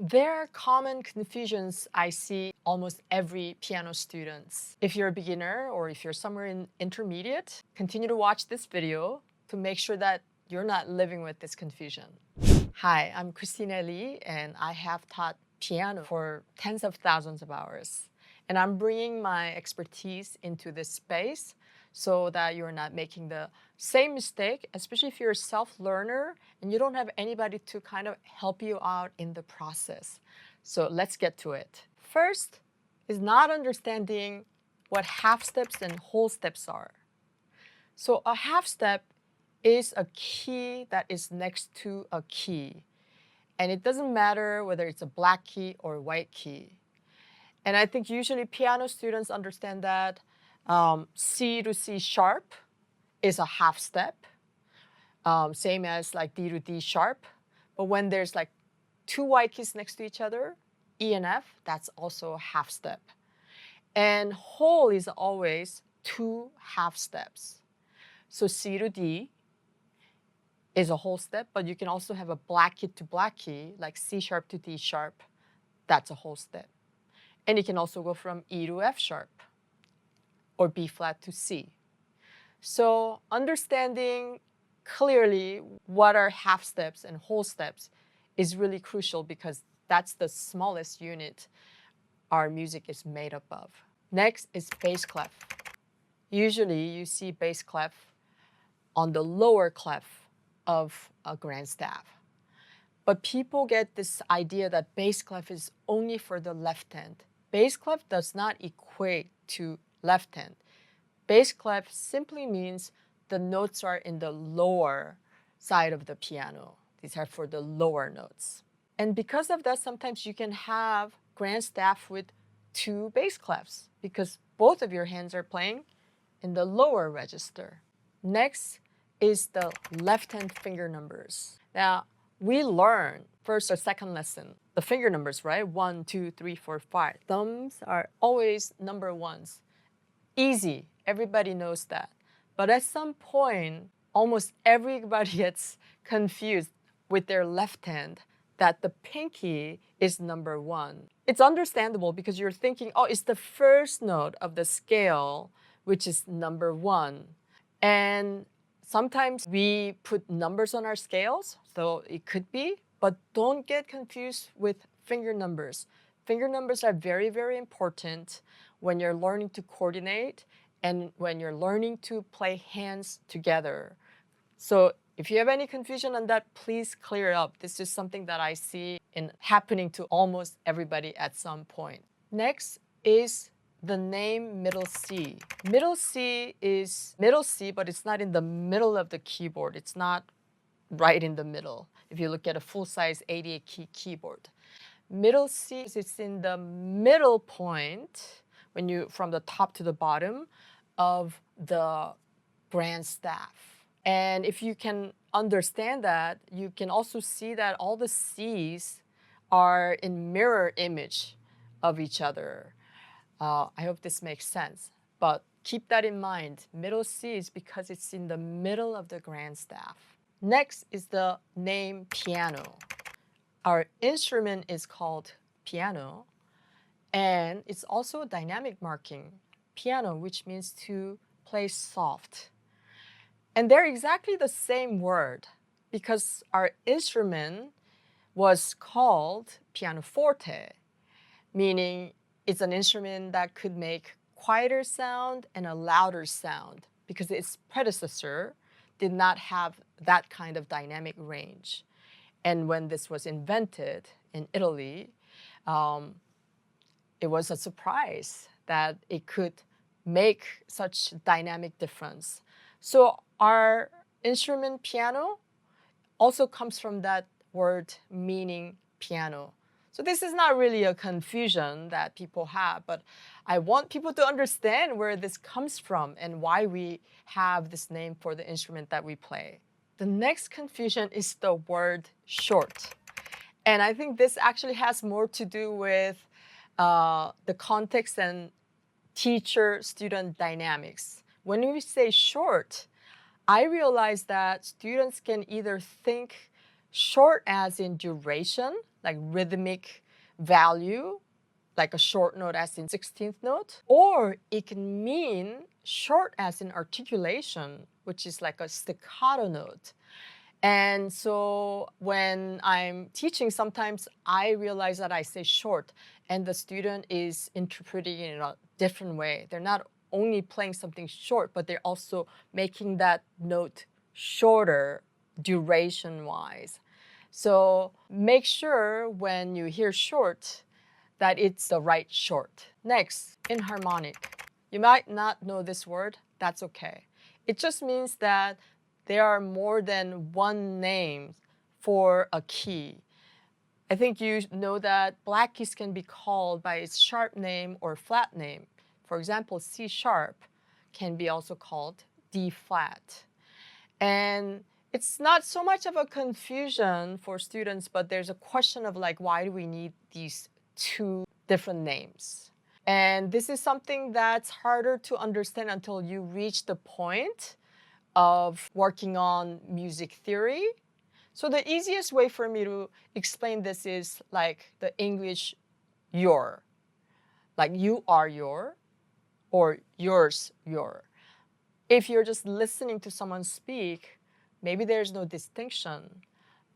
There are common confusions I see almost every piano students. If you're a beginner or if you're somewhere in intermediate, continue to watch this video to make sure that you're not living with this confusion. Hi, I'm Kristina Lee, and I have taught piano for tens of thousands of hours. And I'm bringing my expertise into this space so that you're not making the same mistake, especially if you're a self-learner and you don't have anybody to kind of help you out in the process. So let's get to it. First is not understanding what half steps and whole steps are. So a half step is a key that is next to a key. And it doesn't matter whether it's a black key or a white key. And I think usually piano students understand that C to C sharp is a half step, same as like D to D sharp. But when there's like two white keys next to each other, E and F, that's also a half step. And whole is always two half steps. So C to D is a whole step, but you can also have a black key to black key, like C sharp to D sharp. That's a whole step. And you can also go from E to F sharp or B flat to C. So understanding clearly what are half steps and whole steps is really crucial because that's the smallest unit our music is made up of. Next is bass clef. Usually you see bass clef on the lower clef of a grand staff. But people get this idea that bass clef is only for the left hand. Bass clef does not equate to left hand. Bass clef simply means the notes are in the lower side of the piano. These are for the lower notes. And because of that, sometimes you can have grand staff with two bass clefs because both of your hands are playing in the lower register. Next is the left hand finger numbers. Now, we learn first or second lesson, the finger numbers, right? 1, 2, 3, 4, 5. Thumbs are always number ones. Easy, everybody knows that. But at some point, almost everybody gets confused with their left hand that the pinky is number one. It's understandable because you're thinking, oh, it's the first note of the scale, which is number one. And sometimes we put numbers on our scales, so it could be, but don't get confused with finger numbers. Finger numbers are very, very important when you're learning to coordinate and when you're learning to play hands together. So if you have any confusion on that, please clear it up. This is something that I see happening to almost everybody at some point. Next is the name middle C. Middle C is middle C, but it's not in the middle of the keyboard. It's not right in the middle. If you look at a full-size 88-key keyboard. Middle C is it's in the middle point from the top to the bottom of the grand staff. And if you can understand that, you can also see that all the C's are in mirror image of each other. I hope this makes sense, but keep that in mind. Middle C is because it's in the middle of the grand staff. Next is the name piano. Our instrument is called piano, and it's also a dynamic marking, piano, which means to play soft. And they're exactly the same word because our instrument was called pianoforte, meaning it's an instrument that could make quieter sound and a louder sound because its predecessor did not have that kind of dynamic range. And when this was invented in Italy, it was a surprise that it could make such dynamic difference. So our instrument piano also comes from that word meaning piano. So this is not really a confusion that people have, but I want people to understand where this comes from and why we have this name for the instrument that we play. The next confusion is the word short. And I think this actually has more to do with the context and teacher-student dynamics. When we say short, I realize that students can either think short as in duration, like rhythmic value, like a short note as in 16th note, or it can mean short as in articulation, which is like a staccato note. And so when I'm teaching, sometimes I realize that I say short and the student is interpreting it in a different way. They're not only playing something short, but they're also making that note shorter duration-wise. So make sure when you hear short that it's the right short. Next, enharmonic. You might not know this word, that's okay. It just means that there are more than one name for a key. I think you know that black keys can be called by its sharp name or flat name. For example, C sharp can be also called D flat. And it's not so much of a confusion for students, but there's a question of like, why do we need these two different names? And this is something that's harder to understand until you reach the point of working on music theory. So the easiest way for me to explain this is like the English your. Like you are your, or yours your. If you're just listening to someone speak, maybe there's no distinction.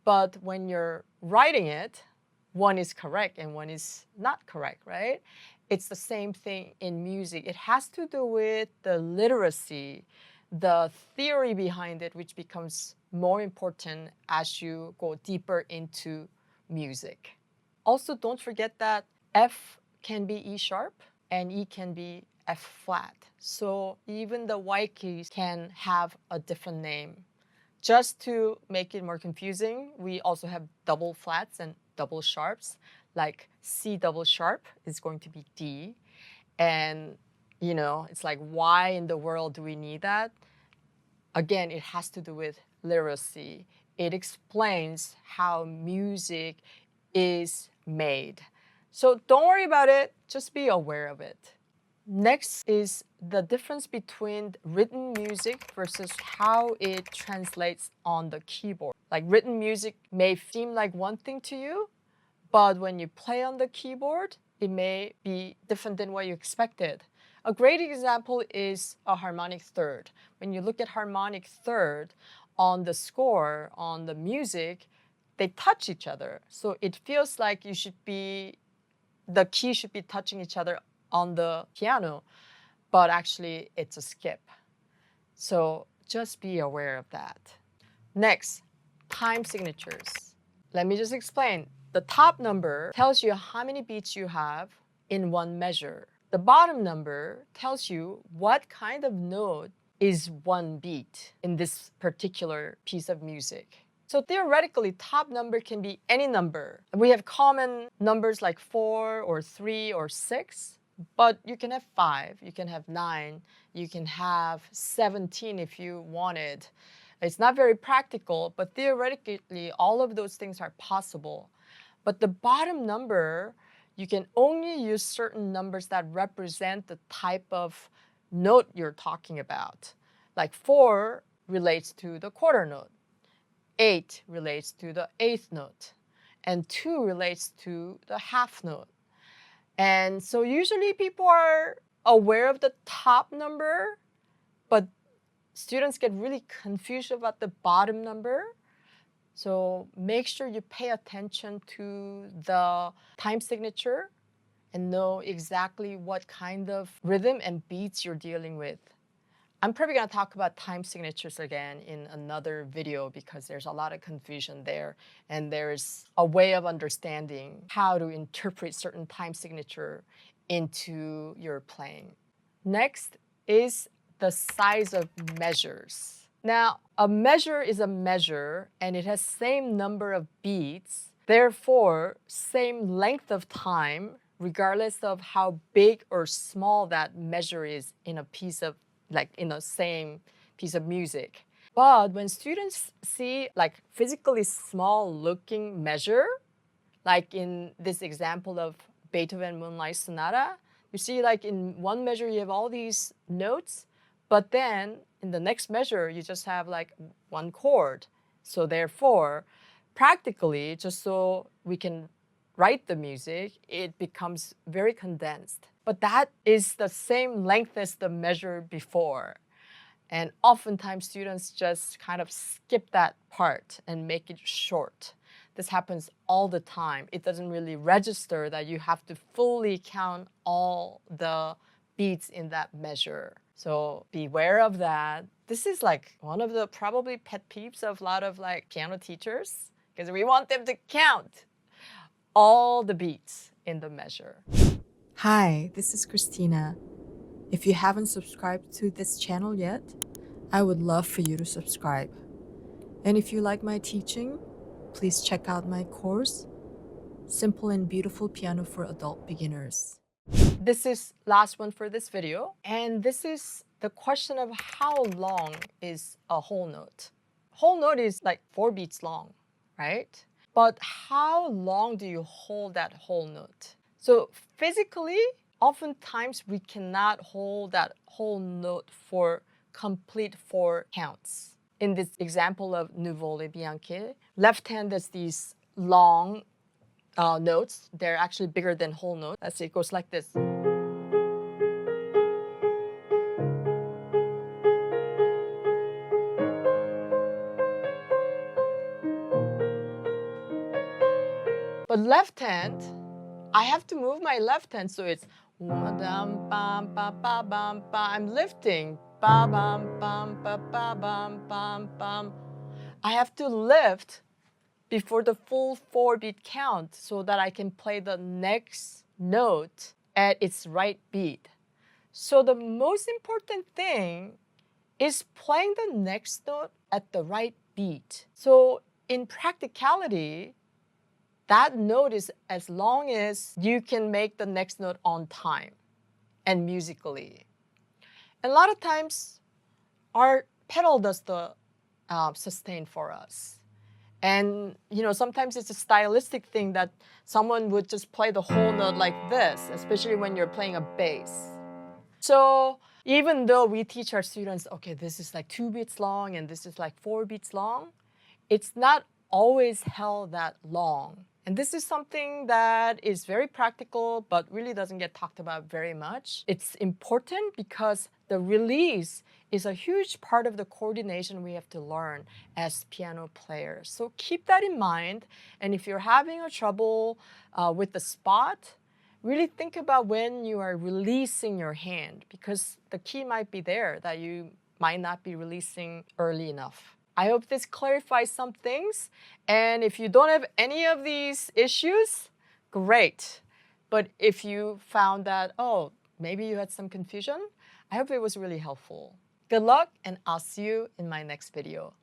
But when you're writing it, one is correct and one is not correct, right? It's the same thing in music. It has to do with the literacy, the theory behind it, which becomes more important as you go deeper into music. Also, don't forget that F can be E sharp and E can be F flat. So even the white keys can have a different name. Just to make it more confusing, we also have double flats and double sharps. Like C double sharp is going to be D. And, you know, it's like, why in the world do we need that? Again, it has to do with literacy. It explains how music is made. So don't worry about it, just be aware of it. Next is the difference between written music versus how it translates on the keyboard. Like written music may seem like one thing to you, but when you play on the keyboard, it may be different than what you expected. A great example is a harmonic third. When you look at harmonic third on the score, on the music, they touch each other. So it feels like the key should be touching each other on the piano, but actually it's a skip. So just be aware of that. Next, time signatures. Let me just explain. The top number tells you how many beats you have in one measure. The bottom number tells you what kind of note is one beat in this particular piece of music. So theoretically, top number can be any number. We have common numbers like 4 or 3 or 6, but you can have 5, you can have 9, you can have 17 if you wanted. It's not very practical, but theoretically, all of those things are possible. But the bottom number, you can only use certain numbers that represent the type of note you're talking about. Like 4 relates to the quarter note. 8 relates to the eighth note, and 2 relates to the half note. And so usually people are aware of the top number, but students get really confused about the bottom number. So make sure you pay attention to the time signature and know exactly what kind of rhythm and beats you're dealing with. I'm probably going to talk about time signatures again in another video because there's a lot of confusion there, and there's a way of understanding how to interpret certain time signature into your playing. Next is the size of measures. Now, a measure is a measure and it has same number of beats, therefore same length of time regardless of how big or small that measure is in a piece of in the same piece of music. But when students see like physically small looking measure, like in this example of Beethoven Moonlight Sonata, you see like in one measure you have all these notes, but then in the next measure you just have like one chord. So therefore, practically, just so we can write the music, it becomes very condensed. But that is the same length as the measure before. And oftentimes students just kind of skip that part and make it short. This happens all the time. It doesn't really register that you have to fully count all the beats in that measure. So beware of that. This is like one of the probably pet peeves of a lot of like piano teachers, because we want them to count all the beats in the measure. Hi, this is Kristina. If you haven't subscribed to this channel yet, I would love for you to subscribe. And if you like my teaching, please check out my course, Simple and Beautiful Piano for Adult Beginners. This is last one for this video, and this is the question of how long is a whole note. Whole note is like 4 beats long, right? But how long do you hold that whole note? So physically, oftentimes we cannot hold that whole note for complete 4 counts. In this example of Nouveau Le Bianche, left hand has these long notes. They're actually bigger than whole note. Let's see, it goes like this. But left hand, I have to move my left hand, so it's I'm lifting. I have to lift before the full 4-beat count so that I can play the next note at its right beat. So the most important thing is playing the next note at the right beat. So in practicality, that note is as long as you can make the next note on time and musically. And a lot of times, our pedal does the sustain for us. And sometimes it's a stylistic thing that someone would just play the whole note like this, especially when you're playing a bass. So even though we teach our students, okay, this is like 2 beats long and this is like 4 beats long, it's not always held that long. And this is something that is very practical, but really doesn't get talked about very much. It's important because the release is a huge part of the coordination we have to learn as piano players. So keep that in mind. And if you're having a trouble with the spot, really think about when you are releasing your hand, because the key might be there that you might not be releasing early enough. I hope this clarifies some things. And if you don't have any of these issues, great. But if you found that, oh, maybe you had some confusion, I hope it was really helpful. Good luck, and I'll see you in my next video.